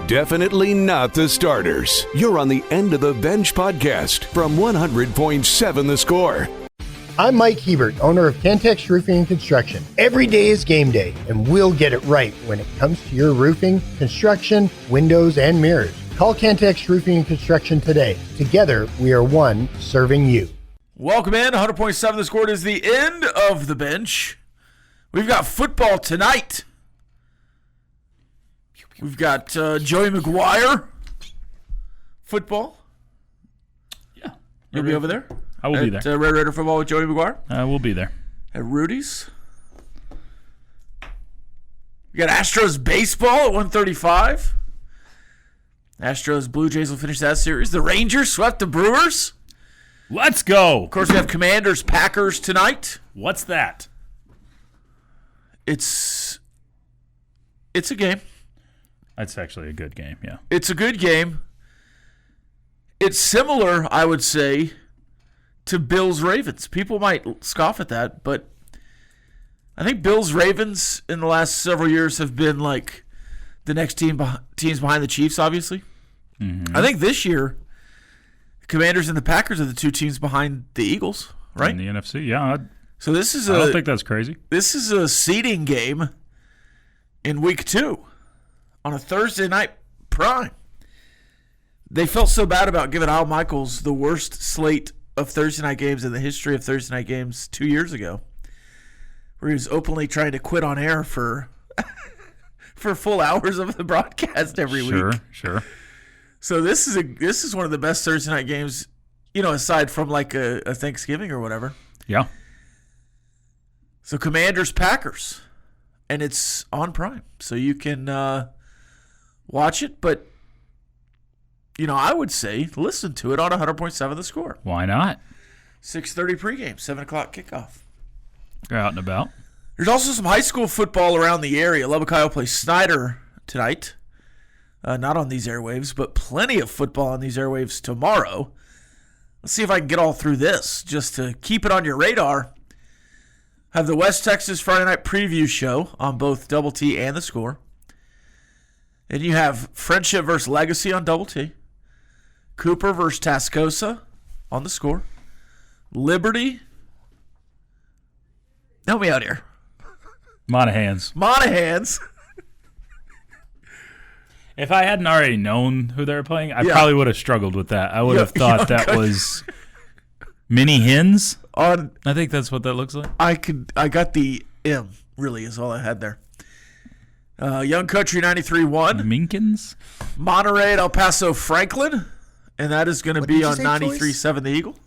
Definitely not the starters. You're on the End of the Bench podcast from 100.7 The Score. I'm Mike Hebert, owner of Cantex Roofing and Construction. Every day is game day, and we'll get it right when it comes to your roofing, construction, windows, and mirrors. Call Cantex Roofing and Construction today. Together, we are one serving you. Welcome in. 100.7 The Score is the end of the bench. We've got football tonight. We've got Joey McGuire football. Yeah. You'll be over there? I will be there. Red Raider football with Joey McGuire? I will be there. At Rudy's. We got Astros baseball at 1:35. Astros Blue Jays will finish that series. The Rangers swept the Brewers. Let's go. Of course, we have Commanders Packers tonight. What's that? It's a game. That's actually a good game, yeah. It's a good game. It's similar, I would say, to Bills-Ravens. People might scoff at that, but I think Bills-Ravens in the last several years have been like the next teams behind the Chiefs, obviously. Mm-hmm. I think this year, the Commanders and the Packers are the two teams behind the Eagles, right? In the NFC, yeah. So I don't think that's crazy. This is a seeding game in week 2 on a Thursday night prime. They felt so bad about giving Al Michaels the worst slate of Thursday night games in the history of Thursday night games 2 years ago, where he was openly trying to quit on air for full hours of the broadcast every week. Sure. So this is one of the best Thursday night games, aside from like a Thanksgiving or whatever. Yeah. So Commanders Packers, and it's on Prime, so you can watch it. But I would say listen to it on 100.7 The Score. Why not? 6:30 pregame, 7:00 kickoff. You're out and about. There's also some high school football around the area. Lubbock High will play Snyder tonight. Not on these airwaves, but plenty of football on these airwaves tomorrow. Let's see if I can get all through this just to keep it on your radar. Have the West Texas Friday Night Preview Show on both Double T and The Score. And you have Friendship versus Legacy on Double T. Cooper versus Tascosa on The Score. Liberty. Help me out here. Monahans. If I hadn't already known who they were playing, I probably would have struggled with that. I would have thought that was Mini Hens. I think that's what that looks like. I got the M, really, is all I had there. Young Country 93.1. Minkins? Monterey at El Paso Franklin. And that is going to be on 93.7 The Eagle.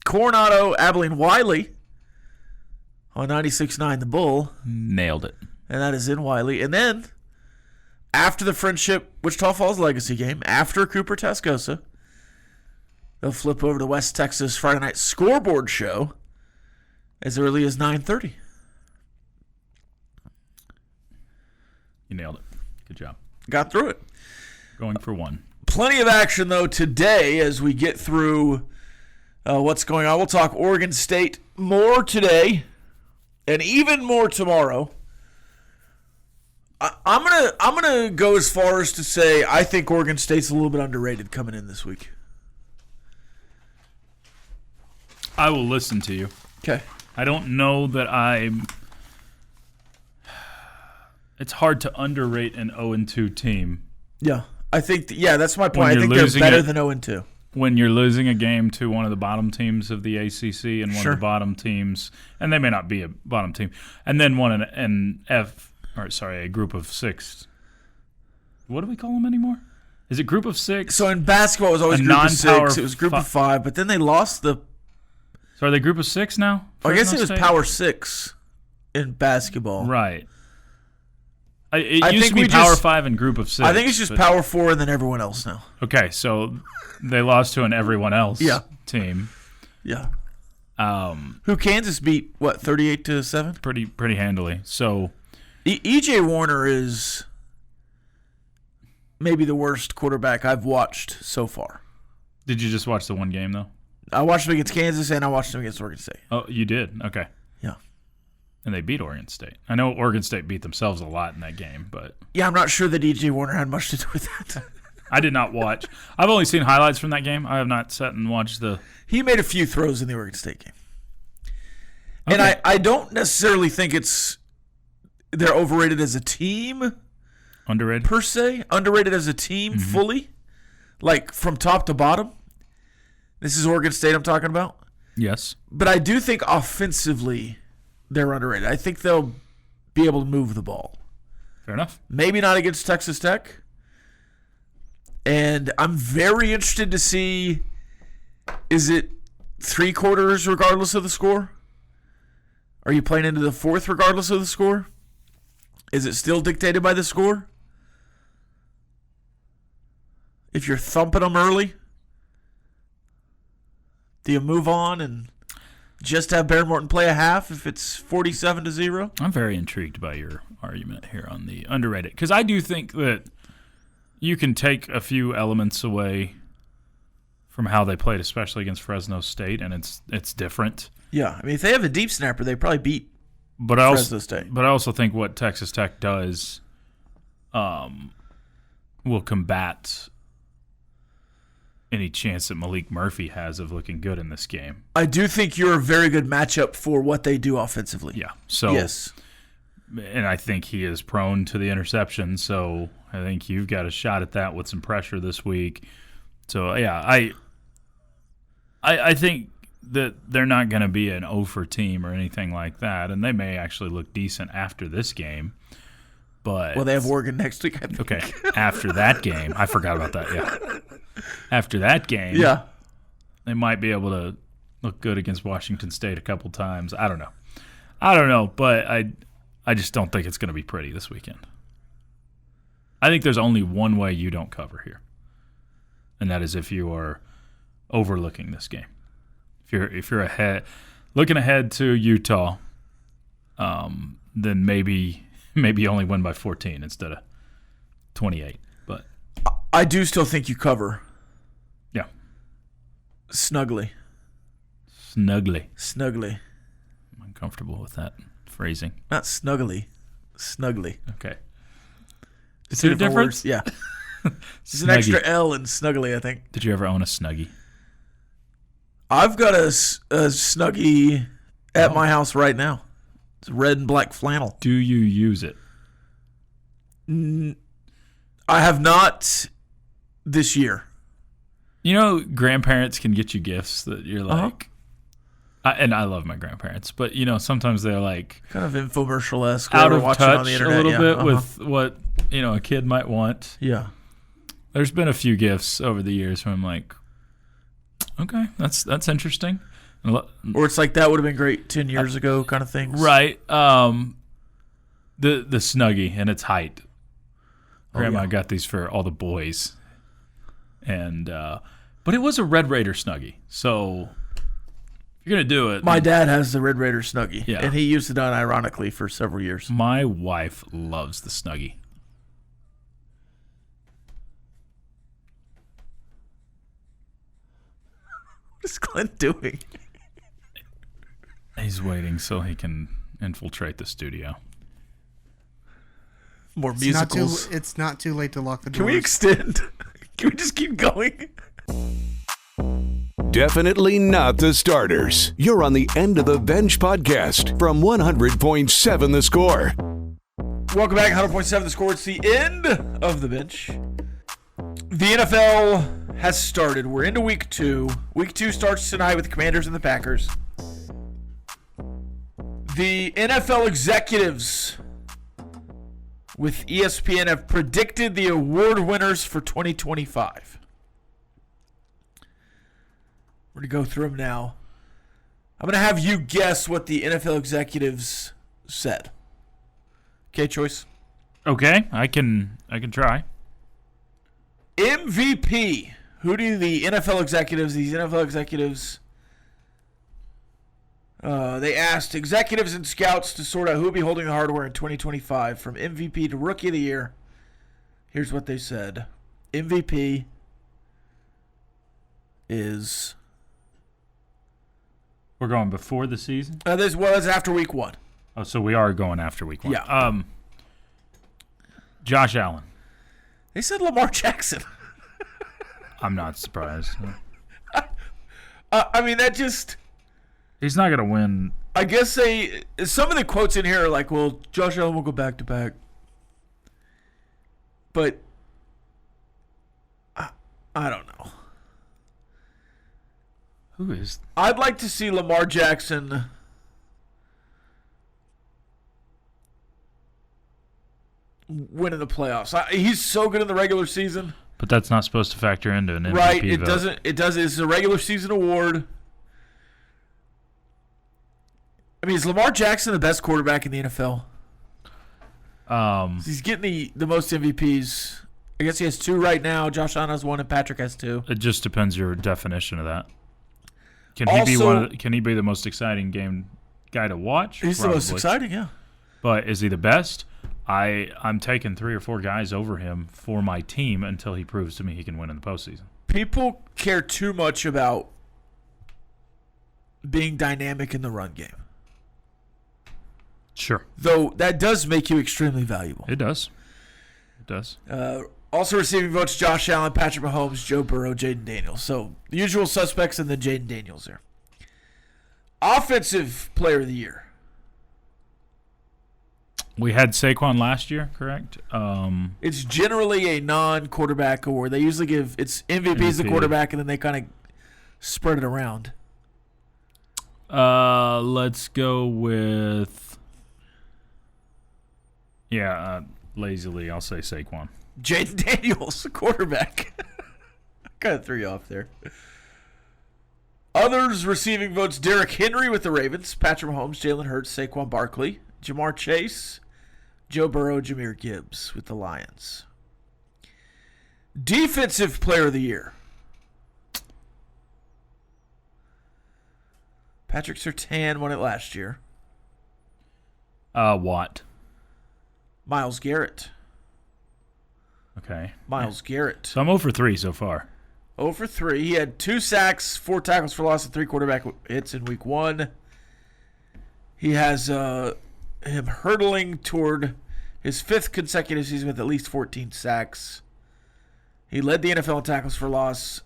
Coronado Abilene Wiley on 96.9 The Bull. Nailed it. And that is in Wiley. And then, after the Friendship Wichita Falls Legacy game, after Cooper Tascosa, they'll flip over to West Texas Friday Night Scoreboard Show as early as 9:30. You nailed it. Good job. Got through it. Going for one. Plenty of action, though, today as we get through what's going on. We'll talk Oregon State more today and even more tomorrow. I'm gonna go as far as to say I think Oregon State's a little bit underrated coming in this week. I will listen to you. Okay. I don't know that it's hard to underrate an 0-2 team. Yeah. I think that's my point. I think they're better than 0-2. When you're losing a game to one of the bottom teams of the ACC and one of the bottom teams, and they may not be a bottom team, and then a group of 6. What do we call them anymore? Is it group of 6? So in basketball, it was always group of 6. It was group of 5, but then they lost the. So are they group of 6 now? I guess it was Power 6 in basketball. Right. It used to be Power 5 and group of 6. I think it's just Power 4 and then everyone else now. Okay, so they lost to an everyone else team. Yeah. Who Kansas beat, 38-7? Pretty handily. So E.J. Warner is maybe the worst quarterback I've watched so far. Did you just watch the one game, though? I watched him against Kansas and I watched him against Oregon State. Oh, you did? Okay. Yeah. And they beat Oregon State. I know Oregon State beat themselves a lot in that game, but yeah, I'm not sure that E.J. Warner had much to do with that. I did not watch. I've only seen highlights from that game. I have not sat and watched the. He made a few throws in the Oregon State game, Okay. and I don't necessarily think they're overrated as a team. Underrated per se, underrated as a team fully, like from top to bottom. This is Oregon State I'm talking about. Yes, but I do think offensively they're underrated. I think they'll be able to move the ball. Fair enough. Maybe not against Texas Tech. And I'm very interested to see, is it 3 quarters regardless of the score? Are you playing into the 4th regardless of the score? Is it still dictated by the score? If you're thumping them early, do you move on and just have Bear Morton play a half if it's 47-0? I'm very intrigued by your argument here on the underrated, because I do think that you can take a few elements away from how they played, especially against Fresno State, and it's different. Yeah, I mean, if they have a deep snapper, they probably beat Fresno State. But I also think what Texas Tech does will combat any chance that Maalik Murphy has of looking good in this game. I do think you're a very good matchup for what they do offensively. Yeah. So yes. And I think he is prone to the interception, so I think you've got a shot at that with some pressure this week. So yeah, I think that they're not going to be an 0-for team or anything like that, and they may actually look decent after this game. But they have Oregon next week, I think. Okay, after that game, I forgot about that. Yeah, after that game, yeah, they might be able to look good against Washington State a couple times. I don't know, but I just don't think it's going to be pretty this weekend. I think there's only one way you don't cover here, and that is if you are overlooking this game. If you're looking ahead to Utah, then maybe you only win by 14 instead of 28. But I do still think you cover. Yeah, snugly. I'm uncomfortable with that phrasing. Not snuggly, snugly. Okay. Is there a difference? Yeah. There's an extra L in snuggly, I think. Did you ever own a Snuggie? I've got a Snuggie at my house right now. It's red and black flannel. Do you use it? I have not this year. You know, grandparents can get you gifts that you're like, and I love my grandparents, but you know, sometimes they're like kind of infomercial-esque, out of watching touch on the internet. a little bit with what a kid might want. Yeah. There's been a few gifts over the years where I'm like, okay, that's interesting. Or it's like that would have been great 10 years ago kind of things. Right. The Snuggie and its height. Grandma got these for all the boys. And but it was a Red Raider Snuggie. So if you're going to do it. My dad has the Red Raider Snuggie. Yeah. And he used it unironically for several years. My wife loves the Snuggie. What is Glenn doing? He's waiting so he can infiltrate the studio. More musicals. It's not too late to lock the doors. Can we extend? Can we just keep going? Definitely not the starters. You're on the End of the Bench podcast from 100.7 The Score. Welcome back, 100.7 The Score. It's the end of the bench. The NFL has started. We're into week 2. Week 2 starts tonight with the Commanders and the Packers. The NFL executives with ESPN have predicted the award winners for 2025. We're going to go through them now. I'm going to have you guess what the NFL executives said. Okay, Choice? Okay, I can try. MVP. Who do these NFL executives, they asked executives and scouts to sort out who will be holding the hardware in 2025 from MVP to Rookie of the Year. Here's what they said. MVP is... We're going before the season? This was after week 1. Oh, so we are going after week 1. Yeah. Josh Allen. They said Lamar Jackson. I'm not surprised. I mean, that just... He's not going to win. I guess some of the quotes in here are like, well, Josh Allen will go back-to-back. But I don't know. Who is? I'd like to see Lamar Jackson winning the playoffs. He's so good in the regular season. But that's not supposed to factor into an MVP Right, it vote. doesn't. It does. It's a regular season award. I mean, is Lamar Jackson the best quarterback in the NFL? He's getting the most MVPs. I guess he has 2 right now. Josh Allen has 1, and Patrick has 2. It just depends your definition of that. Can he be the most exciting guy to watch? He's Probably. the most exciting, yeah. But is he the best? I'm taking 3 or 4 guys over him for my team until he proves to me he can win in the postseason. People care too much about being dynamic in the run game. Sure. Though that does make you extremely valuable. It does. It does. Also receiving votes, Josh Allen, Patrick Mahomes, Joe Burrow, Jaden Daniels. So the usual suspects and then Jaden Daniels there. Offensive Player of the Year. We had Saquon last year, correct? It's generally a non-quarterback award. They usually give it's MVP is the quarterback, and then they kind of spread it around. Let's go with lazily I'll say Saquon. Jaden Daniels, the quarterback. Kind of threw you off there. Others receiving votes: Derrick Henry with the Ravens, Patrick Mahomes, Jalen Hurts, Saquon Barkley, Jamar Chase, Joe Burrow, Jahmyr Gibbs with the Lions. Defensive Player of the Year. Patrick Surtain won it last year. Watt. Myles Garrett. Okay. Myles Garrett. So I'm 0 for 3 so far. 0 for 3. He had 2 sacks, 4 tackles for loss, and 3 quarterback hits in week 1. He has him hurtling toward his 5th consecutive season with at least 14 sacks. He led the NFL in tackles for loss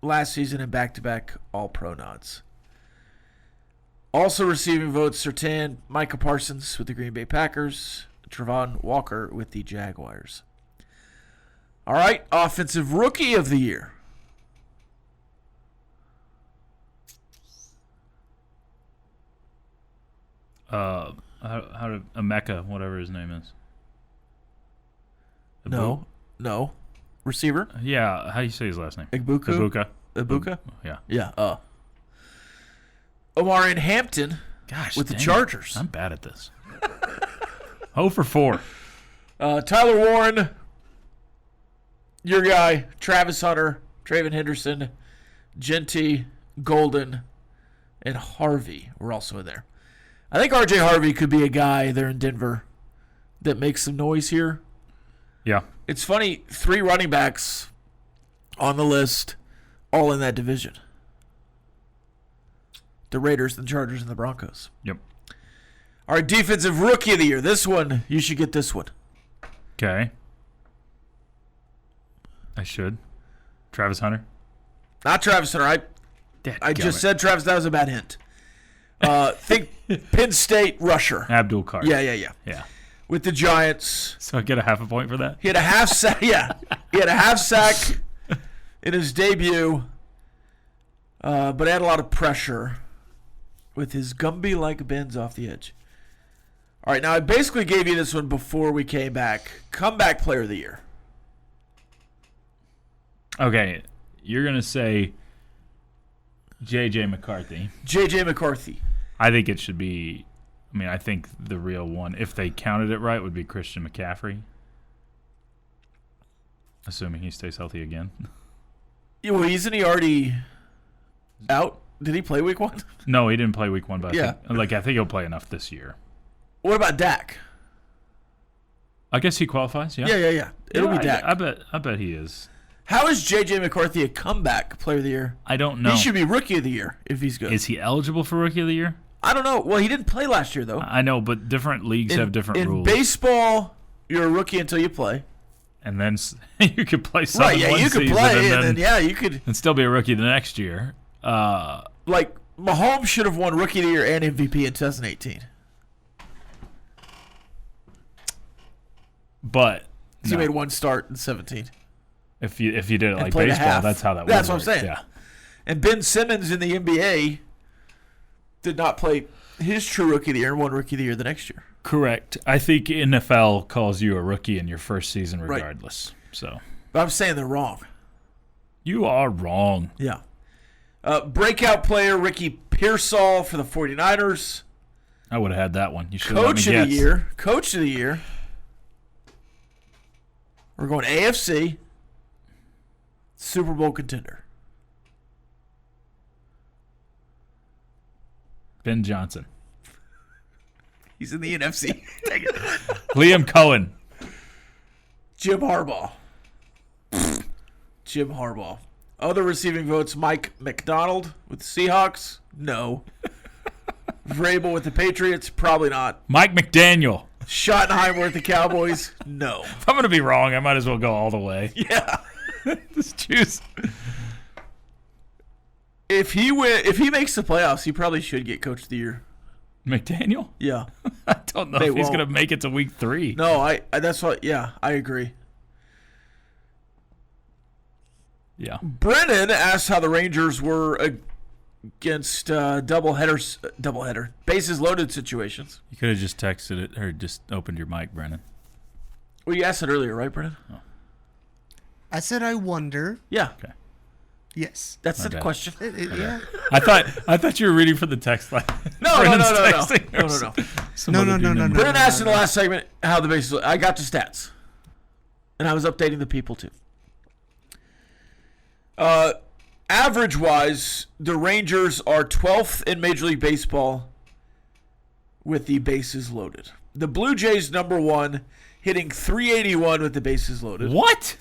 last season in back-to-back All-Pro nods. Also receiving votes: Surtain, Micah Parsons with the Green Bay Packers, Travon Walker with the Jaguars. All right, Offensive Rookie of the Year. How did Emeka, whatever his name is? No. Receiver? Yeah, how do you say his last name? Ibuka? Yeah. Yeah. Omarion Hampton with the Chargers. I'm bad at this. 0 for 4. Tyler Warren, your guy, Travis Hunter, Traven Henderson, Genty, Golden, and Harvey were also in there. I think R.J. Harvey could be a guy there in Denver that makes some noise here. Yeah. It's funny, 3 running backs on the list, all in that division. The Raiders, the Chargers, and the Broncos. Yep. All right, Defensive Rookie of the Year. This one, you should get this one. Okay. I should. Travis Hunter? Not Travis Hunter. I just said Travis. That was a bad hint. Think Penn State rusher. Abdul Carr. Yeah. With the Giants. So I get a half a point for that? He had a half sack. Yeah. He had a half sack in his debut, but had a lot of pressure with his Gumby-like bends off the edge. All right, now I basically gave you this one before we came back. Comeback Player of the Year. Okay, you're going to say J.J. McCarthy. J.J. McCarthy. I think it should be, I think the real one, if they counted it right, would be Christian McCaffrey. Assuming he stays healthy again. Yeah, well, isn't he already out? Did he play week 1? No, he didn't play week 1, but I think he'll play enough this year. What about Dak? I guess he qualifies, yeah. Yeah. It'll be Dak. I bet he is. How is J.J. McCarthy a comeback Player of the Year? I don't know. He should be Rookie of the Year if he's good. Is he eligible for Rookie of the Year? I don't know. Well, he didn't play last year, though. I know, but different leagues have different rules. In baseball, you're a rookie until you play. And then you could play some right, yeah, one you could season play, and then you could. And still be a rookie the next year. Like, Mahomes should have won Rookie of the Year and MVP in 2018. But he made one start in 17. If you did it like baseball, that's how that works. That's what I'm saying. Yeah. And Ben Simmons in the NBA did not play his true Rookie of the Year and won Rookie of the Year the next year. Correct. I think NFL calls you a rookie in your first season regardless. Right. So, but I'm saying they're wrong. You are wrong. Yeah. Breakout player Ricky Pearsall for the 49ers. I would have had that one. You should Coach of the Year. Coach of the Year. We're going AFC. Super Bowl contender. Ben Johnson. He's in the NFC. Take it. Liam Cohen. Jim Harbaugh. Jim Harbaugh. Other receiving votes, Mike McDonald with the Seahawks. No. Vrabel with the Patriots. Probably not. Mike McDaniel. Schottenheimer with the Cowboys. No. If I'm going to be wrong, I might as well go all the way. Yeah. Just choose. If he makes the playoffs, he probably should get Coach of the Year. McDaniel? Yeah. I don't know if he's going to make it to week 3. No, I agree. Yeah. Brennan asked how the Rangers were against doubleheader, bases loaded situations. You could have just texted it or just opened your mic, Brennan. Well, you asked it earlier, right, Brennan? Oh. I said I wonder. Yeah. Okay. Yes. That's the question. Yeah. I thought you were reading from the text line. No. No. Brennan asked in the last segment how the bases. I got the stats, and I was updating the people too. Average-wise, the Rangers are 12th in Major League Baseball with the bases loaded. The Blue Jays number 1, hitting .381 with the bases loaded. What?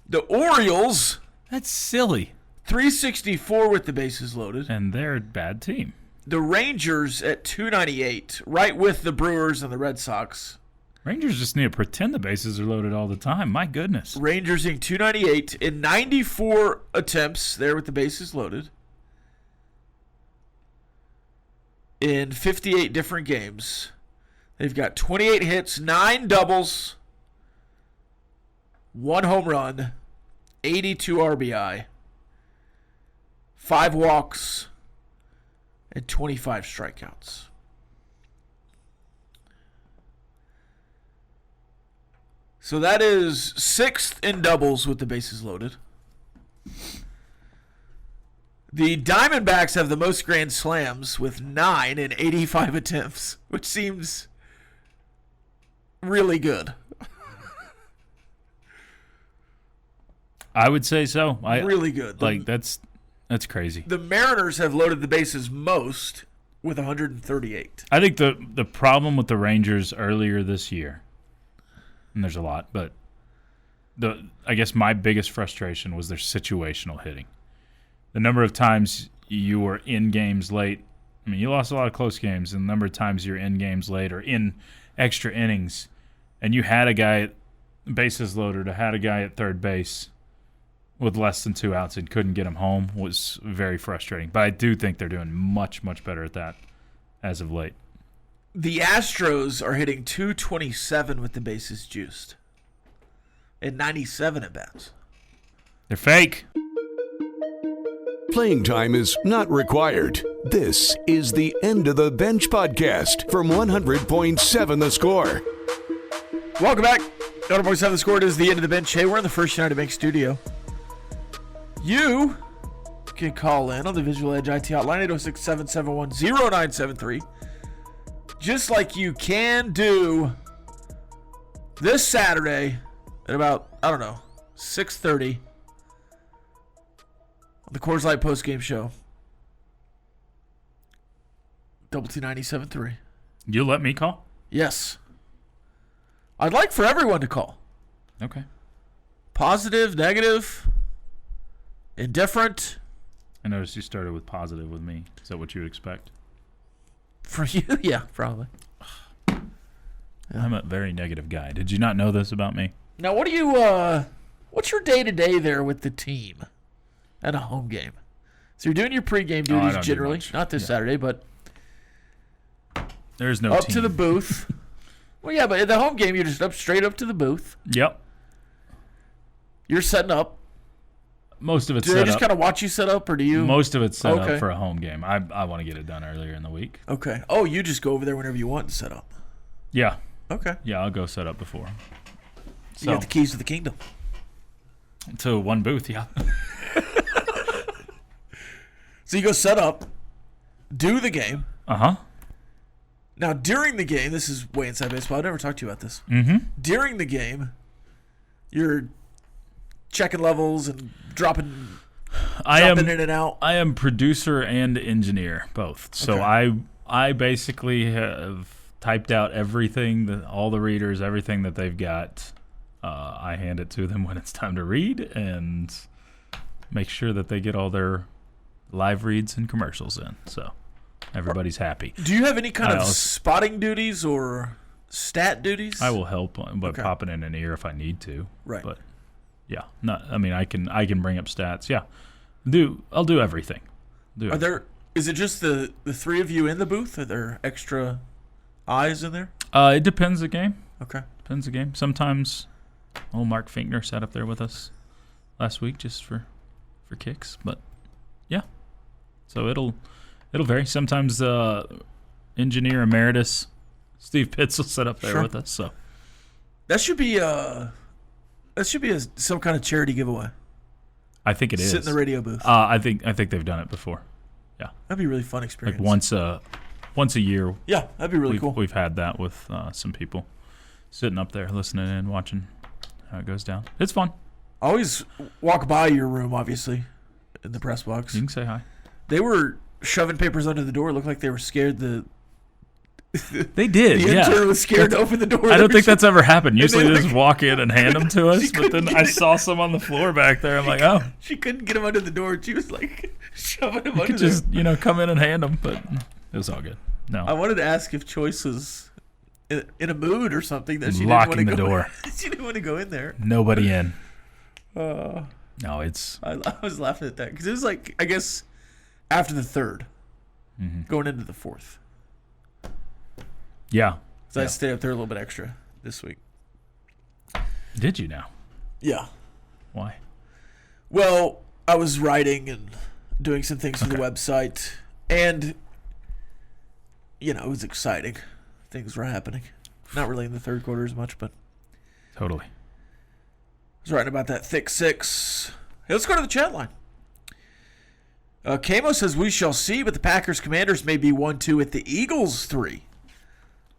The Orioles. That's silly. .364 with the bases loaded. And they're a bad team. The Rangers at .298, right with the Brewers and the Red Sox. Rangers just need to pretend the bases are loaded all the time. My goodness. Rangers in .298 in 94 attempts there with the bases loaded. In 58 different games. They've got 28 hits, 9 doubles, 1 home run, 82 RBI, 5 walks, and 25 strikeouts. So that is 6th in doubles with the bases loaded. The Diamondbacks have the most grand slams with 9 in 85 attempts, which seems really good. I would say so. Really good. Like that's crazy. The Mariners have loaded the bases most with 138. I think the problem with the Rangers earlier this year, and there's a lot, but I guess my biggest frustration was their situational hitting. The number of times you were in games late. I mean, you lost a lot of close games, and the number of times you're in games late or in extra innings, and you had a guy at bases loaded, or had a guy at third base with less than 2 outs and couldn't get him home was very frustrating. But I do think they're doing much, much better at that as of late. The Astros are hitting .227 with the bases juiced and 97 at bats. They're fake. Playing time is not required. This is the End of the Bench podcast from 100.7 The Score. Welcome back. 100.7 The Score. It is the End of the Bench. Hey, we're in the First United Bank studio. You can call in on the Visual Edge IT hotline, 806-771-0973. Just like you can do this Saturday at about, 6:30 on the Coors Light postgame show. Double T 97.3. You'll let me call? Yes. I'd like for everyone to call. Okay. Positive, negative, indifferent. I noticed you started with positive with me. Is that what you would expect? For you, yeah, probably. I'm a very negative guy. Did you not know this about me? Now, what do you? What's your day-to-day there with the team at a home game? So you're doing your pregame I duties don't do generally, much. not this Saturday, but There's no up team. to the booth. Well, yeah, but at the home game, you're just straight up to the booth. Yep. You're setting up. Most of it's Do they set just up. kind of watch you set up, or do you? Most of it's set Okay. up for a home game. I want to get it done earlier in the week. Okay. Oh, you just go over there whenever you want to set up. Yeah. Okay. Yeah, I'll go set up before. You got the keys to the kingdom. To one booth, yeah. So you go set up, do the game. Uh-huh. Now, during the game, this is way inside baseball. I never talked to you about this. Mm-hmm. During the game, you're checking levels and dropping in and out. I am producer and engineer, both. So Okay. I basically have typed out everything, all the readers, everything that they've got. I hand it to them when it's time to read and make sure that they get all their live reads and commercials in. So everybody's happy. Do you have any kind of I'll- spotting duties or stat duties? I will help by Okay. popping in an ear if I need to. Right. But yeah, I can bring up stats. Yeah. I'll do everything. Is it just the three of you in the booth? Are there extra eyes in there? It depends the game. Okay. Depends the game. Sometimes old Mark Finkner sat up there with us last week just for kicks. But yeah. So it'll vary. Sometimes engineer emeritus Steve Pitts will sit up there Sure. with us. So That should be some kind of charity giveaway. I think it is. Sit in the radio booth. I think they've done it before. Yeah. That'd be a really fun experience. Like once a year. Yeah, that'd be really cool. We've had that with some people sitting up there listening in, watching how it goes down. It's fun. I always walk by your room, obviously, in the press box. You can say hi. They were shoving papers under the door. It looked like they were scared. They did. The Yeah. intern was scared to open the door. I don't think that's ever happened. Usually they they just walk in and hand them to us. But then couldn't I get it. saw some on the floor back there. I'm like, oh, She couldn't get him under the door. She was like shoving him you under could there. just come in and hand them. But it was all good. I No, wanted to ask if Choice was in a mood or something that she locking didn't want the to go. door. She didn't want to go in there. Nobody in. Uh, No, it's I was laughing at that because it was like, I guess after the third, going into the fourth. yeah. So I Yeah. stayed up there a little bit extra this week. Did you now? Yeah. Why? Well, I was writing and doing some things for the website, and it was exciting. Things were happening. Not really in the third quarter as much, but Totally. I was writing about that thick six. Hey, let's go to the chat line. Camo says, we shall see, but the Packers Commanders may be 1-2 at the Eagles 3.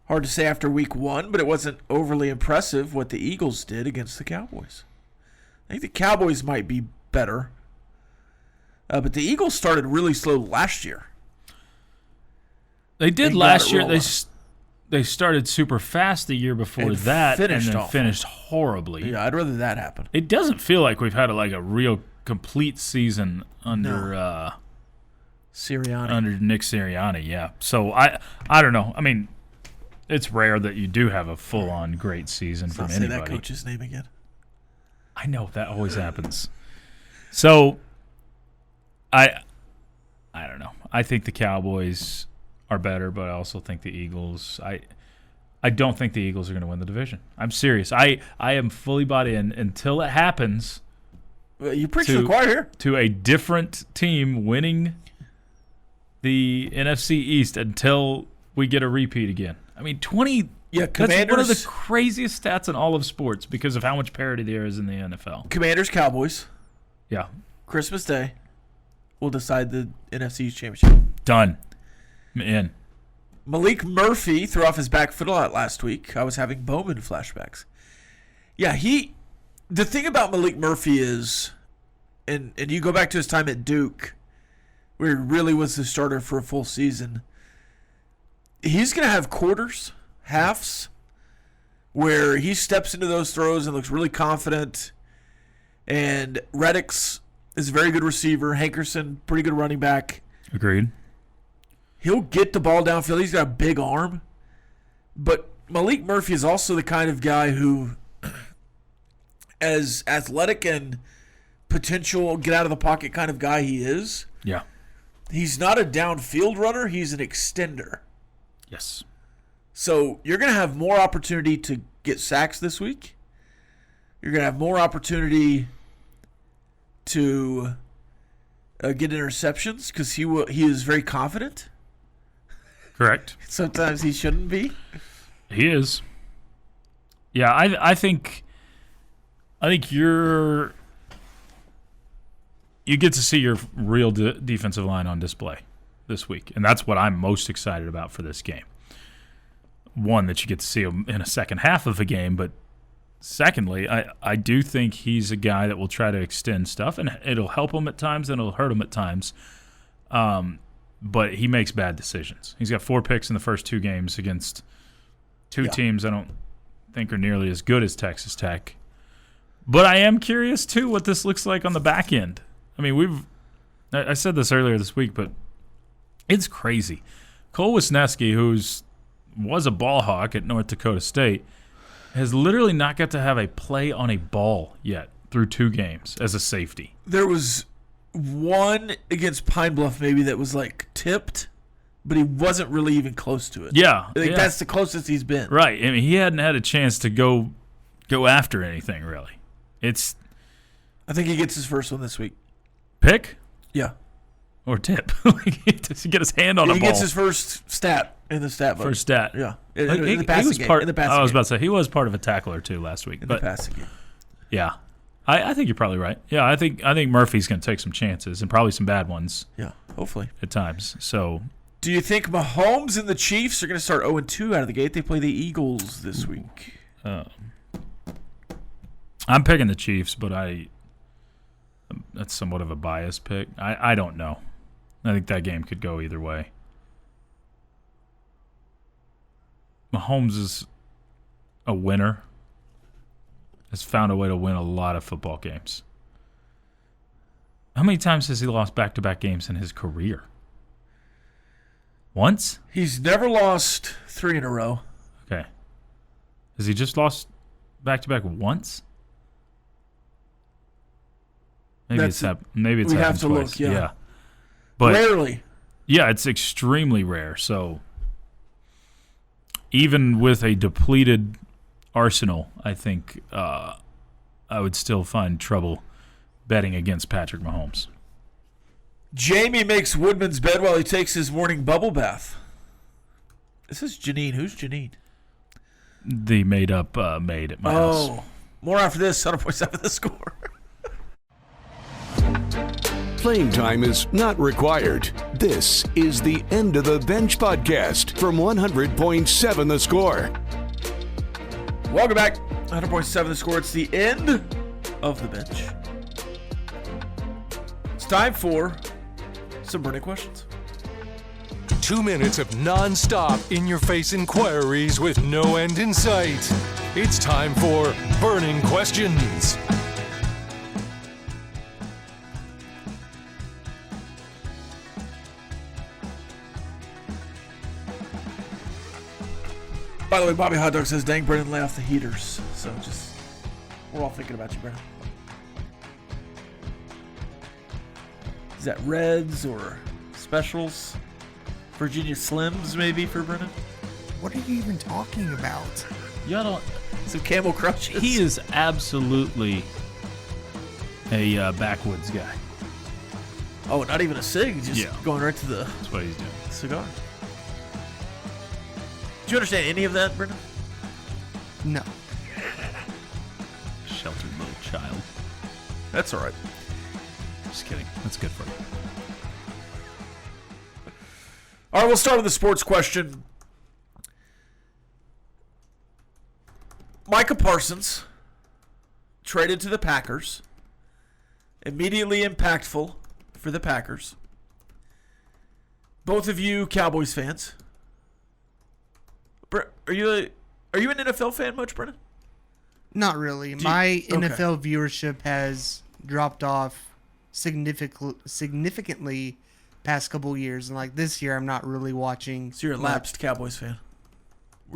Hard to say after week 1, but it wasn't overly impressive what the Eagles did against the Cowboys. I think the Cowboys might be better. But the Eagles started really slow last year. They did They got last it year. rolling. They started super fast the year before And that, finished and then awful. finished horribly. Yeah, I'd rather that happen. It doesn't feel like we've had a real complete season under Sirianni. under Nick Sirianni. Yeah, so I don't know. I mean, it's rare that you do have a full on great season Let's from not say anybody. that coach's name again. I know that always happens. So I don't know. I think the Cowboys are better, but I also think the Eagles. I don't think the Eagles are going to win the division. I'm serious. I am fully bought in until it happens Well, you preach to the choir here. to a different team winning the NFC East until we get a repeat again. I mean, 20. Yeah, That's one of the Commanders, craziest stats in all of sports because of how much parity there is in the NFL. Commanders, Cowboys, Yeah, Christmas Day will decide the NFC East Championship. done. I'm in. Maalik Murphy threw off his back foot a lot last week. I was having Bowman flashbacks. Yeah, the thing about Maalik Murphy is, and you go back to his time at Duke, where he really was the starter for a full season, he's going to have quarters, halves, where he steps into those throws and looks really confident. And Reddick's is a very good receiver. Hankerson, pretty good running back. Agreed. He'll get the ball downfield. He's got a big arm. But Maalik Murphy is also the kind of guy who, as athletic and potential get out of the pocket kind of guy he is, he's not a downfield runner. He's an extender. Yes. So you're going to have more opportunity to get sacks this week. You're going to have more opportunity to get interceptions because he is very confident. Correct. Sometimes he shouldn't be. He is. Yeah, I think you get to see your real defensive line on display this week, and that's what I'm most excited about for this game. One, that you get to see him in a second half of a game, but secondly, I do think he's a guy that will try to extend stuff, and it'll help him at times and it'll hurt him at times. But he makes bad decisions. He's got 4 picks in the first 2 games against two teams I don't think are nearly as good as Texas Tech. But I am curious, too, what this looks like on the back end. I mean, I said this earlier this week, but it's crazy. Cole Wisniewski, who was a ball hawk at North Dakota State, has literally not got to have a play on a ball yet through 2 games as a safety. There was one against Pine Bluff maybe that was like tipped, but he wasn't really even close to it. Yeah. That's the closest he's been. Right. I mean, he hadn't had a chance to go after anything, really. I think he gets his first one this week. Pick? Yeah. Or tip. To get his hand on a ball. He gets his first stat in the stat book. First stat. Yeah. In the passing game. I was about to say, he was part of a tackle or 2 last week. In the passing game. Yeah. I think you're probably right. Yeah, I think Murphy's going to take some chances and probably some bad ones. Yeah, hopefully. At times. So, do you think Mahomes and the Chiefs are going to start 0-2 out of the gate? They play the Eagles this week. I'm picking the Chiefs, but that's somewhat of a biased pick. I don't know. I think that game could go either way. Mahomes is a winner. Has found a way to win a lot of football games. How many times has he lost back-to-back games in his career? Once? He's never lost 3 in a row. Okay. Has he just lost back-to-back once? Maybe it's happened have to twice. Look, yeah. But rarely. Yeah, it's extremely rare. So even with a depleted Arsenal, I think I would still find trouble betting against Patrick Mahomes. Jamie makes Woodman's bed while he takes his morning bubble bath. This is Janine. Who's Janine? The made-up maid at my house. Oh, more after this. 100.7 The Score. Playing time is not required. This is the End of the Bench podcast from 100.7 The Score. Welcome back. 100.7 The Score. It's the end of the bench. It's time for some burning questions. 2 minutes of non-stop in-your-face inquiries with no end in sight. It's time for Burning Questions. By the way, Bobby Hot Dog says, dang, Brennan, lay off the heaters. So we're all thinking about you, Brennan. Is that Reds or Specials? Virginia Slims, maybe, for Brennan? What are you even talking about? Y'all don't. Some Camel Crushes. He is absolutely a backwoods guy. Oh, not even a cig, just going right to the That's what he's doing. cigar. Do you understand any of that, Brennan? No. Sheltered little child. That's all right. Just kidding. That's good for you. All right, we'll start with the sports question. Micah Parsons traded to the Packers. Immediately impactful for the Packers. Both of you Cowboys fans. Are you an NFL fan much, Brennan? Not really. My NFL viewership has dropped off significantly past couple years, and like this year, I'm not really watching. So you're a lapsed Cowboys fan.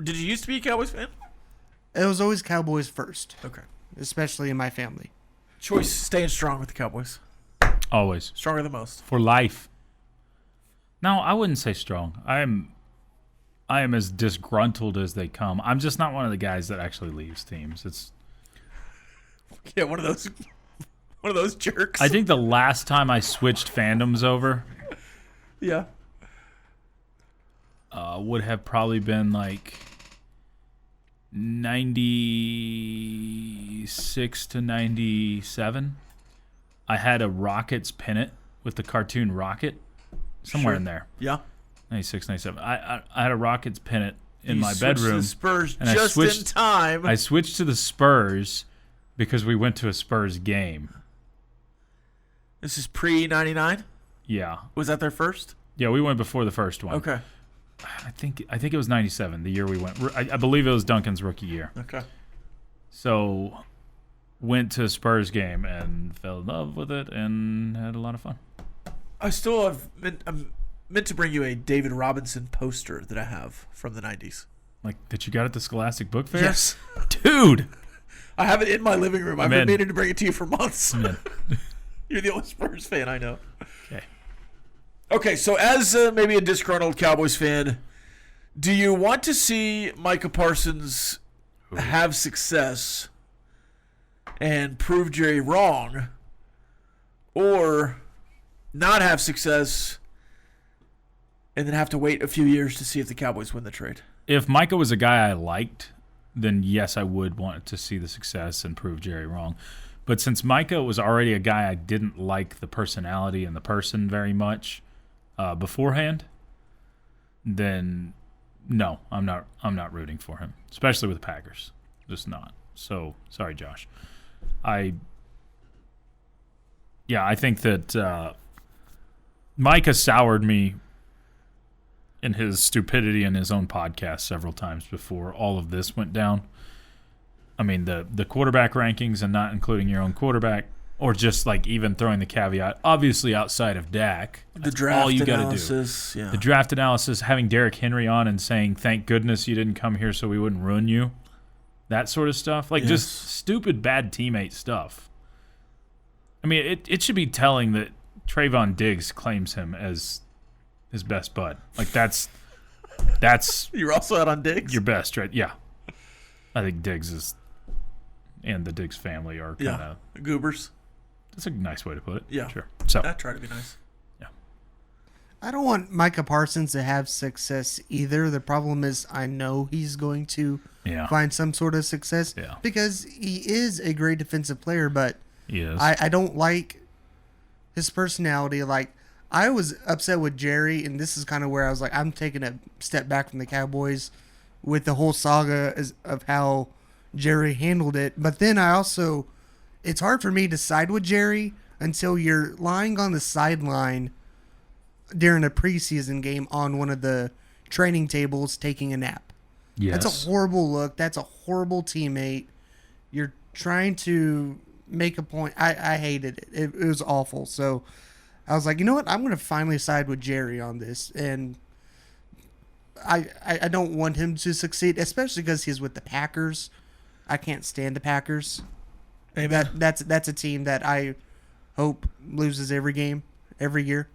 Did you used to be a Cowboys fan? It was always Cowboys first, Okay. especially in my family. Choice staying strong with the Cowboys. Always. Stronger than most. For life. No, I wouldn't say strong. I am as disgruntled as they come. I'm just not one of the guys that actually leaves teams. It's Yeah, one of those jerks. I think the last time I switched fandoms over Yeah. would have probably been like 96 to 97. I had a Rockets pennant with the cartoon Rocket somewhere in there. Yeah. 96, 97. I had a Rockets pennant in my switched to bedroom. the Spurs and just in time. I switched to the Spurs because we went to a Spurs game. This is pre-99? Yeah. Was that their first? Yeah, we went before the first one. Okay. I think it was 97, the year we went. I believe it was Duncan's rookie year. Okay. So went to a Spurs game and fell in love with it and had a lot of fun. I still have I'm meant to bring you a David Robinson poster that I have from the 90s. Like that you got at the Scholastic Book Fair? Yes. Dude. I have it in my living room. I've Man. been meaning to bring it to you for months. Man. You're the only Spurs fan I know. Okay. Okay, so as maybe a disgruntled Cowboys fan, do you want to see Micah Parsons have success and prove Jerry wrong, or not have success and then have to wait a few years to see if the Cowboys win the trade? If Micah was a guy I liked, then yes, I would want to see the success and prove Jerry wrong. But since Micah was already a guy I didn't like the personality and the person very much beforehand, then no, I'm not rooting for him, especially with the Packers. Just not. So sorry, Josh. I think that Micah soured me in his stupidity in his own podcast several times before all of this went down. I mean, the quarterback rankings and not including your own quarterback, or just like even throwing the caveat, obviously outside of Dak. The draft all you gotta analysis. do. Yeah. The draft analysis, having Derrick Henry on and saying, thank goodness you didn't come here so we wouldn't ruin you. That sort of stuff. Like just stupid bad teammate stuff. I mean, it should be telling that Trayvon Diggs claims him as his best bud. Like that's You're also out on Diggs? your best, right? Yeah. I think Diggs is, and the Diggs family are kind of Goobers. That's a nice way to put it. Yeah. Sure. So I try to be nice. I don't want Micah Parsons to have success either. The problem is I know he's going to find some sort of success because he is a great defensive player, but he is. I don't like his personality. Like, I was upset with Jerry, and this is kind of where I was like, I'm taking a step back from the Cowboys with the whole saga of how Jerry handled it. But then it's hard for me to side with Jerry until you're lying on the sideline during a preseason game on one of the training tables taking a nap. Yes. That's a horrible look. That's a horrible teammate. You're trying to make a point. I hated it. It was awful. So I was like, you know what? I'm going to finally side with Jerry on this. And I don't want him to succeed, especially because he's with the Packers. I can't stand the Packers. That's a team that I hope loses every game, every year.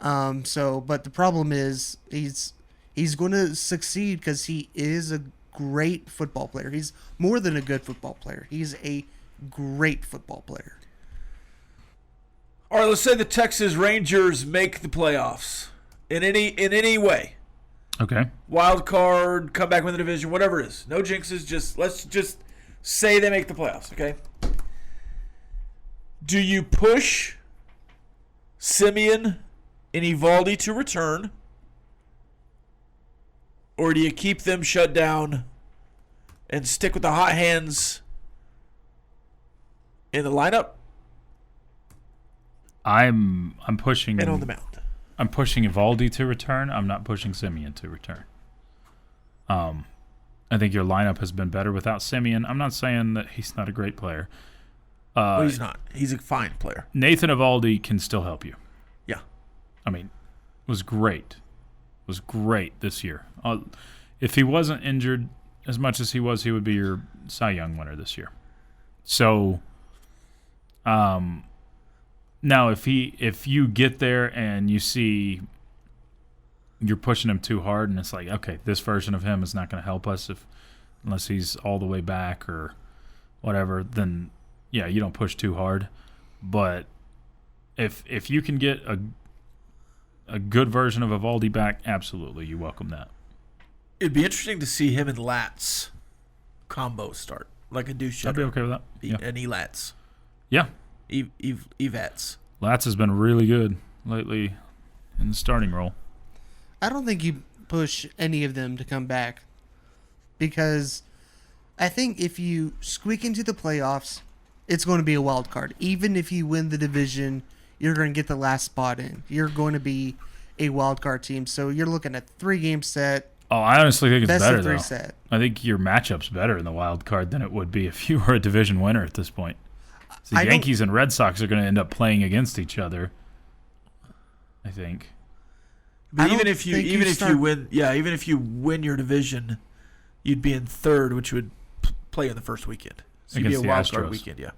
But the problem is he's going to succeed because he is a great football player. He's more than a good football player. He's a great football player. All right, let's say the Texas Rangers make the playoffs in any way. Okay. Wild card, come back win the division, whatever it is. No jinxes. Let's just say they make the playoffs. Okay. Do you push Semien and Eovaldi to return, or do you keep them shut down and stick with the hot hands in the lineup I'm pushing and on the mound? I'm pushing Eovaldi to return. I'm not pushing Semien to return. I think your lineup has been better without Semien. I'm not saying that he's not a great player. Well, he's not. He's a fine player. Nathan Eovaldi can still help you. Yeah. I mean, was great. Was great this year. If he wasn't injured as much as he was, he would be your Cy Young winner this year. So, now if you get there and you see you're pushing him too hard, and it's like, okay, this version of him is not going to help us unless he's all the way back or whatever, then yeah, you don't push too hard. But if you can get a good version of Eovaldi back, absolutely, you welcome that. It'd be interesting to see him and Lats combo start, like a douche. I'd be okay with that. Yeah. And Elats. Yeah. Evats. Lats has been really good lately in the starting role. I don't think you push any of them to come back, because I think if you squeak into the playoffs, it's going to be a wild card. Even if you win the division, you're going to get the last spot in. You're going to be a wild card team. So you're looking at 3-game set. Oh, I honestly think it's best better, of 3 though. set. I think your matchup's better in the wild card than it would be if you were a division winner at this point. So the Yankees and Red Sox are going to end up playing against each other, I think. But even if you win your division, you'd be in third, which would play in the first weekend. So you'd be a wild card weekend, yeah.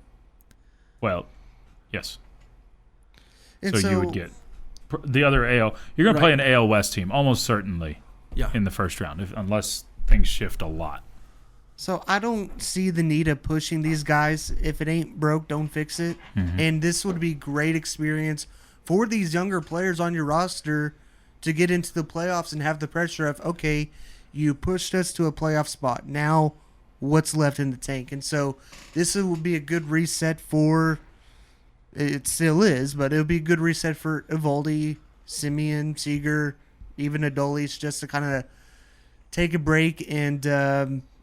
Well, yes. And so you would get the other AL. You're going to play an AL West team, almost certainly, in the first round, unless things shift a lot. So I don't see the need of pushing these guys. If it ain't broke, don't fix it. Mm-hmm. And this would be great experience for these younger players on your roster to get into the playoffs and have the pressure of, okay, you pushed us to a playoff spot. Now what's left in the tank? And so this would be a good reset for, it still is, but it would be a good reset for Eovaldi, Semien, Seager, even Adolis, just to kind of take a break and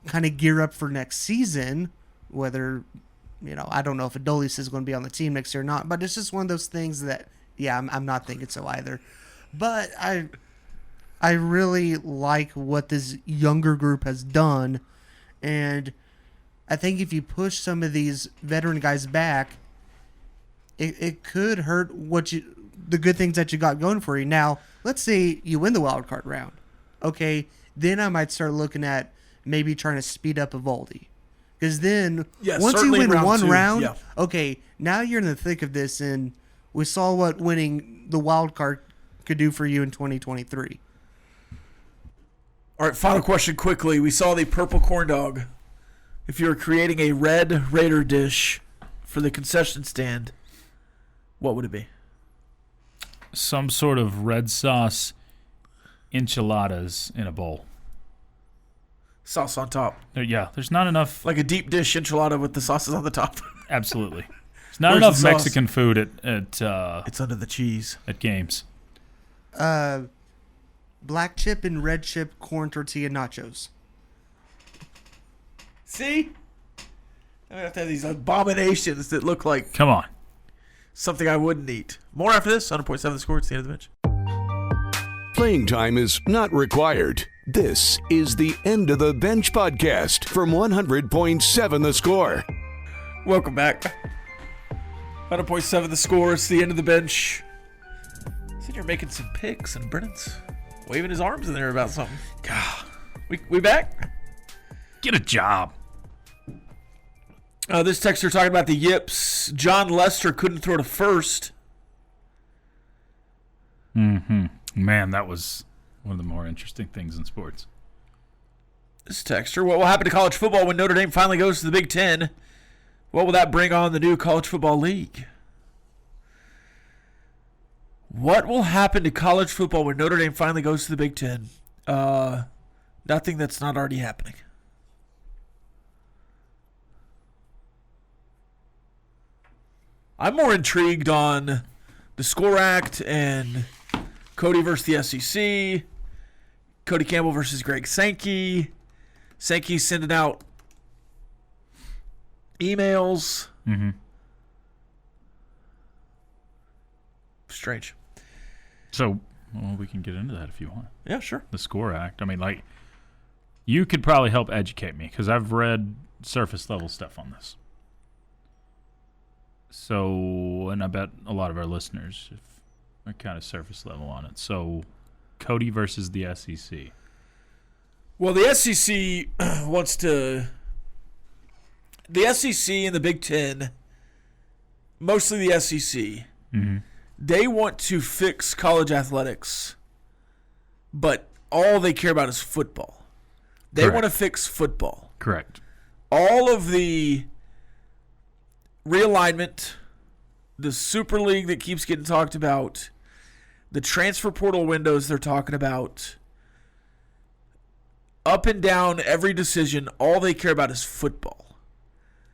kind of gear up for next season. Whether, I don't know if Adolis is going to be on the team next year or not, but it's just one of those things that, I'm not thinking so either. But I really like what this younger group has done, and I think if you push some of these veteran guys back, it could hurt the good things that you got going for you. Now, let's say you win the wild card round. Okay, then I might start looking at maybe trying to speed up Eovaldi. Because then, once you win one round, okay, now you're in the thick of this, and we saw what winning the wild card could do for you in 2023. All right, final question quickly. We saw the purple corn dog. If you were creating a red Raider dish for the concession stand, what would it be? Some sort of red sauce enchiladas in a bowl. Sauce on top. There's not enough. Like a deep dish enchilada with the sauces on the top. Absolutely. There's not enough Mexican food at it's under the cheese. At games. Black chip and red chip corn tortilla nachos. See? I have to have these abominations that look like Come on. something I wouldn't eat. More after this. 100.7 The Score. It's the end of the bench. Playing time is not required. This is the End of the Bench podcast from 100.7 The Score. Welcome back. 100.7 The Score. It's the end of the bench. I think you're making some picks, and Brennan's waving his arms in there about something. God. We back? Get a job. This texter talking about the yips. John Lester couldn't throw to first. Mm-hmm. Man, that was one of the more interesting things in sports. This texter, what will happen to college football when Notre Dame finally goes to the Big Ten? What will that bring on the new college football league? What will happen to college football when Notre Dame finally goes to the Big Ten? Nothing that's not already happening. I'm more intrigued on the Score Act and Cody versus the SEC. Cody Campbell versus Greg Sankey. Sankey sending out emails. Mm-hmm. Strange. So, we can get into that if you want. Yeah, sure. The Score Act. I mean, you could probably help educate me because I've read surface level stuff on this. So, and I bet a lot of our listeners, We're kind of surface level on it. So, Cody versus the SEC. Well, the SEC wants to. The SEC and the Big Ten, mostly the SEC, they want to fix college athletics, but all they care about is football. They want to fix football. Correct. All of the realignment, the Super League that keeps getting talked about, the transfer portal windows they're talking about, up and down every decision, all they care about is football.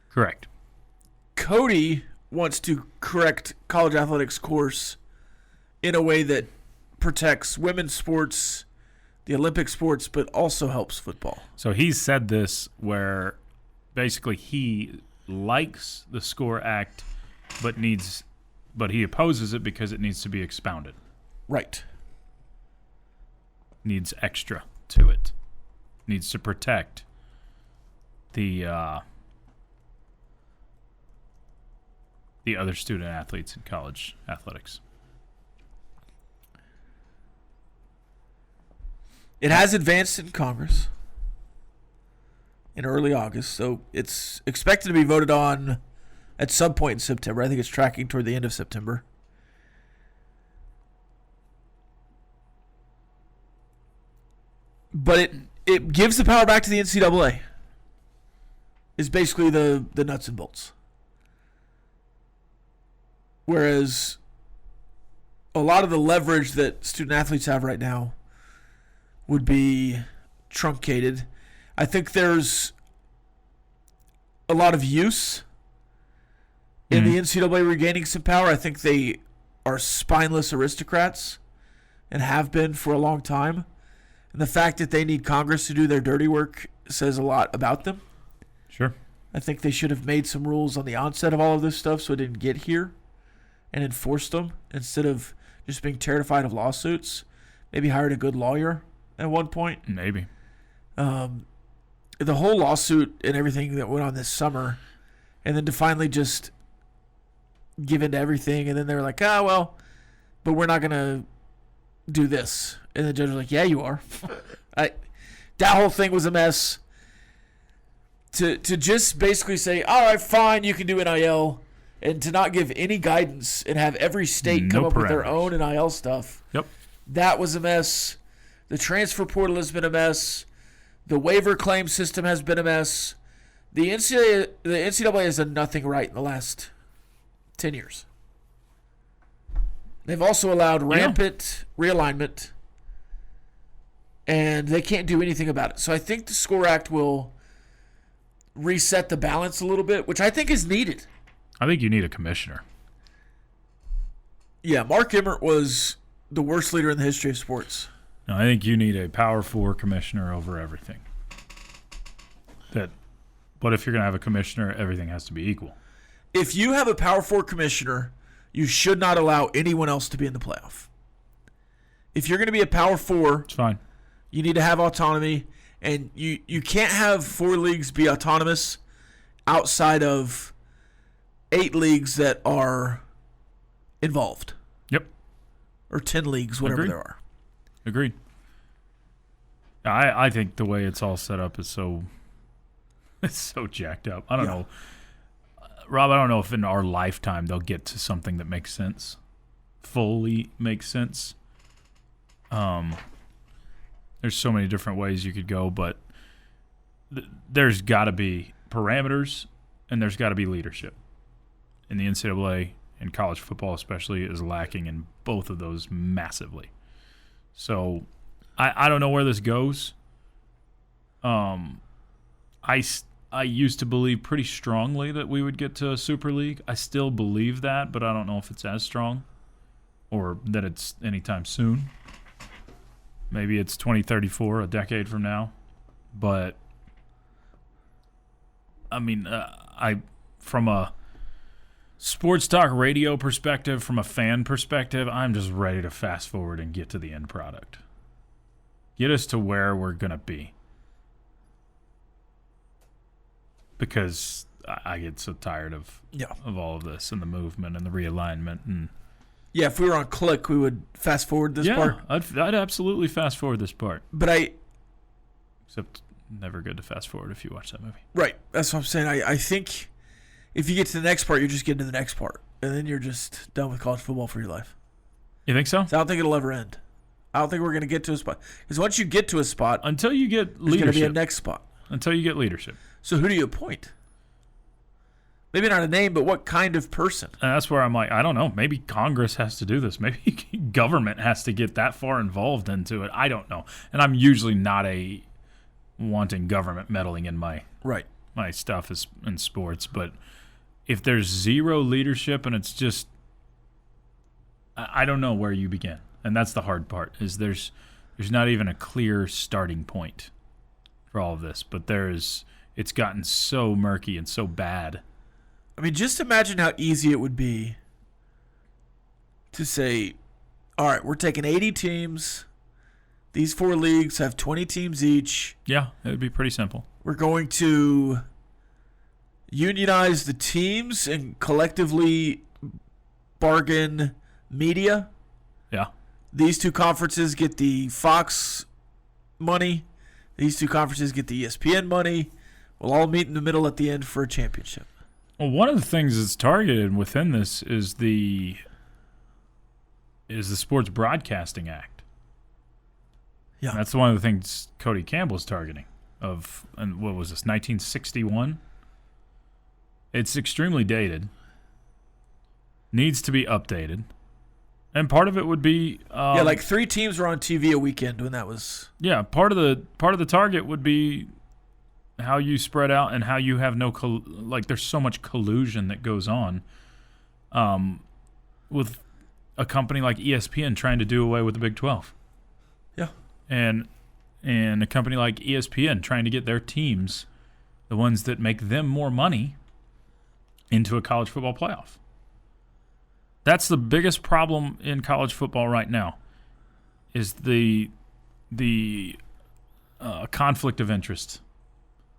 Correct. Cody wants to correct college athletics course in a way that protects women's sports, the Olympic sports, but also helps football. So he's said this where basically he likes the SCORE Act, but he opposes it because it needs to be expounded. Right. Needs extra to it. Needs to protect the other student athletes in college athletics. It has advanced in Congress in early August, so it's expected to be voted on at some point in September. I think it's tracking toward the end of September. But it gives the power back to the NCAA. Is basically the nuts and bolts. Whereas a lot of the leverage that student athletes have right now would be truncated. I think there's a lot of use in the NCAA regaining some power. I think they are spineless aristocrats and have been for a long time. And the fact that they need Congress to do their dirty work says a lot about them. Sure. I think they should have made some rules on the onset of all of this stuff so it didn't get here and enforced them instead of just being terrified of lawsuits. Maybe hired a good lawyer at one point. Maybe. The whole lawsuit and everything that went on this summer, and then to finally just give in to everything, and then they were like, well, but we're not going to do this. And the judge was like, yeah, you are. That whole thing was a mess. To just basically say, all right, fine, you can do NIL, and to not give any guidance and have every state come up with their own NIL stuff. Yep. That was a mess. The transfer portal has been a mess. The waiver claim system has been a mess. The NCAA has done nothing right in the last 10 years. They've also allowed rampant realignment, and they can't do anything about it. So I think the SCORE Act will reset the balance a little bit, which I think is needed. I think you need a commissioner. Yeah, Mark Emmert was the worst leader in the history of sports. No, I think you need a Power 4 commissioner over everything. But if you're going to have a commissioner, everything has to be equal. If you have a Power 4 commissioner, you should not allow anyone else to be in the playoff. If you're going to be a Power 4, it's fine. You need to have autonomy, and you can't have 4 leagues be autonomous outside of 8 leagues that are involved. Yep. Or 10 leagues, whatever there are. Agreed. I think the way it's all set up is so jacked up. I don't know. Rob, I don't know if in our lifetime they'll get to something that makes sense. Fully makes sense. There's so many different ways you could go, but there's got to be parameters and there's got to be leadership. And the NCAA and college football especially is lacking in both of those massively. So I don't know where this goes. I used to believe pretty strongly that we would get to a Super League. I still believe that, but I don't know if it's as strong or that it's anytime soon. Maybe it's 2034, a decade from now. But, I mean, from a sports talk radio perspective, from a fan perspective, I'm just ready to fast forward and get to the end product. Get us to where we're going to be. Because I get so tired of all of this and the movement and the realignment. And Yeah, if we were on Click, we would fast forward this part. I'd absolutely fast forward this part. But Except never good to fast forward if you watch that movie. Right. That's what I'm saying. I think if you get to the next part, you're just getting to the next part. And then you're just done with college football for your life. You think so? So I don't think it'll ever end. I don't think we're going to get to a spot. Because once you get to a spot, until you get there's going to be a leadership. next spot. Until you get leadership. So who do you appoint? Maybe not a name, but what kind of person? And that's where I'm like, I don't know. Maybe Congress has to do this. Maybe government has to get that far involved into it. I don't know. And I'm usually not a wanting government meddling in my stuff in sports. But if there's zero leadership and it's just, I don't know where you begin. And that's the hard part, is there's not even a clear starting point for all of this. But it's gotten so murky and so bad. I mean, just imagine how easy it would be to say, all right, we're taking 80 teams. These 4 leagues have 20 teams each. Yeah, it would be pretty simple. We're going to unionize the teams and collectively bargain media. Yeah. These 2 conferences get the Fox money. These 2 conferences get the ESPN money. We'll all meet in the middle at the end for a championship. Well, one of the things that's targeted within this is the Sports Broadcasting Act. Yeah, that's one of the things Cody Campbell's targeting. And what was this, 1961? It's extremely dated. Needs to be updated, and part of it would be like 3 teams were on TV a weekend when that was. Yeah, part of the target would be how you spread out and how you have no there's so much collusion that goes on with a company like ESPN trying to do away with the Big 12. Yeah. And a company like ESPN trying to get their teams, the ones that make them more money, into a college football playoff. That's the biggest problem in college football right now, is the conflict of interest.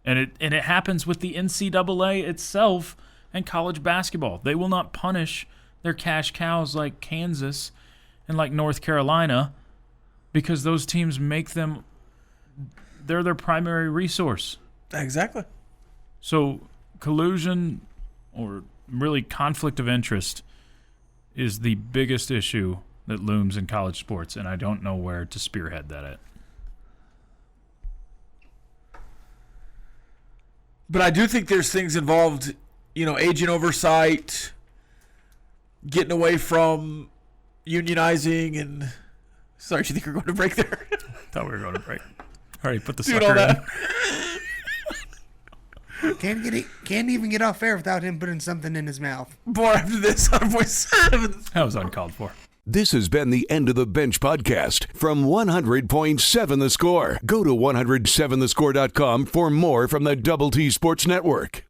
And it happens with the NCAA itself and college basketball. They will not punish their cash cows like Kansas and like North Carolina because those teams make them – they're their primary resource. Exactly. So collusion or really conflict of interest is the biggest issue that looms in college sports, and I don't know where to spearhead that at. But I do think there's things involved, agent oversight, getting away from unionizing, and sorry, do you think we're going to break there? Thought we were going to break. All right, put the Dude, sucker in. Can't even get off air without him putting something in his mouth. More after this on Voice 7. That was uncalled for. This has been the End of the Bench podcast from 100.7 The Score. Go to 107thescore.com for more from the Double T Sports Network.